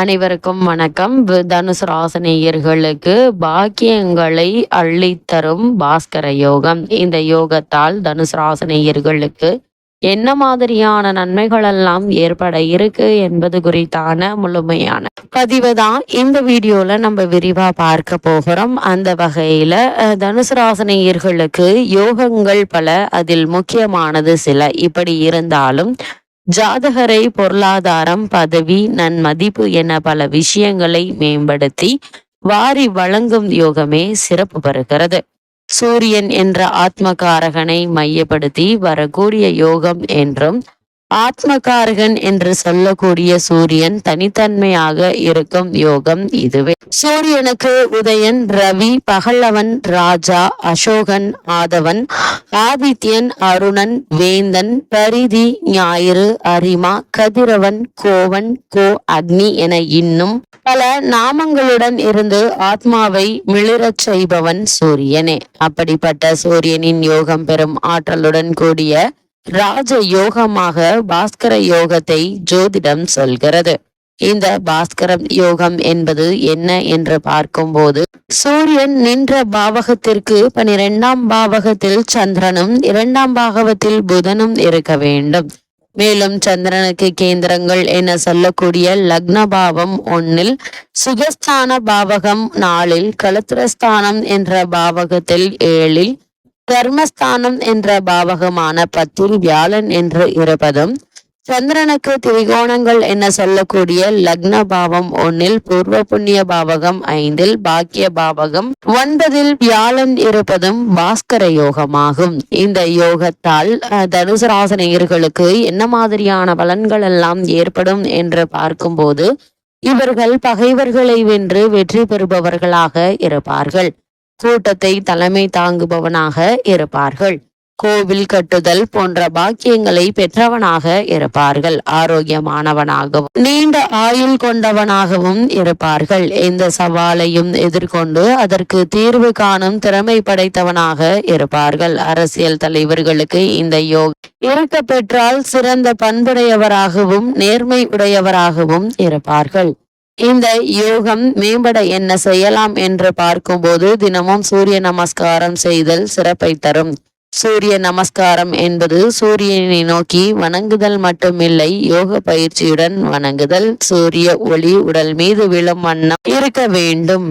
அனைவருக்கும் வணக்கம். தனுசு ராசினியர்களுக்கு பாக்கியங்களை அள்ளித்தரும் பாஸ்கர யோகம். இந்த யோகத்தால் தனுசு ராசினியர்களுக்கு என்ன மாதிரியான நன்மைகள் எல்லாம் ஏற்பட இருக்கு என்பது குறித்தான முழுமையான பதிவு தான் இந்த வீடியோல நம்ம விரிவா பார்க்க போகிறோம். அந்த வகையில தனுசு ராசினியர்களுக்கு யோகங்கள் பல, அதில் முக்கியமானது சில. இப்படி இருந்தாலும் ஜாதகரை பொருளாதாரம், பதவி, நன்மதிப்பு என பல விஷயங்களை மேம்படுத்தி வாரி வழங்கும் யோகமே சிறப்பு பெறுகிறது. சூரியன் என்ற ஆத்மகாரகனை மையப்படுத்தி வரக்கூடிய யோகம் என்றும், ஆத்மகாரகன் என்று சொல்லக்கூடிய சூரியன் தனித்தன்மையாக இருக்கும் யோகம் இதுவே. சூரியனுக்கு உதயன், ரவி, பகலவன், ராஜா, அசோகன், ஆதவன், ஆதித்யன், அருணன், வேந்தன், பரிதி, ஞாயிறு, அரிமா, கதிரவன், கோவன், கோ, அக்னி என இன்னும் பல நாமங்களுடன் இருந்து ஆத்மாவை மிளிரச் செய்பவன் சூரியனே. அப்படிப்பட்ட சூரியனின் யோகம் பெறும் ஆற்றலுடன் கூடிய ராஜ யோகமாக பாஸ்கர யோகத்தை ஜோதிடம் சொல்கிறது. இந்த பாஸ்கரம் யோகம் என்பது என்ன என்று பார்க்கும்போது, சூரியன் நின்ற பாவகத்திற்கு 12ஆம் பாவகத்தில் சந்திரனும் 2ஆம் பாவகத்தில் புதனும் இருக்க வேண்டும். மேலும் சந்திரனுக்கு கேந்திரங்கள் என சொல்லக்கூடிய லக்ன பாவம் 1, சுகஸ்தான பாவகம் 4, கலத்திரஸ்தானம் என்ற பாவகத்தில் 7, கர்மஸ்தானம் என்ற பாவகமான 10 வியாழன் என்று இருப்பதும், சந்திரனுக்கு திரிகோணங்கள் என சொல்லக்கூடிய லக்ன பாவம் 1, பூர்வ புண்ணிய பாவகம் 5, பாக்கிய பாவகம் 9 வியாழன் இருப்பதும் பாஸ்கர யோகமாகும். இந்த யோகத்தால் தனுசு ராசினியர்களுக்கு என்ன மாதிரியான பலன்கள் எல்லாம் ஏற்படும் என்று பார்க்கும்போது, இவர்கள் பகைவர்களை வென்று வெற்றி பெறுபவர்களாக இருப்பார்கள். கூட்டத்தை தலைமை தாங்குபவனாக இருப்பார்கள். கோவில் கட்டுதல் போன்ற பாக்கியங்களை பெற்றவனாக இருப்பார்கள். ஆரோக்கியமானவனாகவும் நீண்ட ஆயுள் கொண்டவனாகவும் இருப்பார்கள். எந்த சவாலையும் எதிர்கொண்டு அதற்கு தீர்வு காணும் திறமை படைத்தவனாக இருப்பார்கள். அரசியல் தலைவர்களுக்கு இந்த யோகம் இருக்க பெற்றால் சிறந்த பண்புடையவராகவும் நேர்மை உடையவராகவும் இருப்பார்கள். இந்த யோகம் மேம்பட என்ன செய்யலாம் என்று பார்க்கும்போது, தினமும் சூரிய நமஸ்காரம் செய்தல் சிறப்பை தரும். சூரிய நமஸ்காரம் என்பது சூரியனை நோக்கி வணங்குதல் மட்டுமில்லை, யோக பயிற்சியுடன் வணங்குதல். சூரிய ஒளி உடல் மீது விழும் வண்ணம் இருக்க வேண்டும்.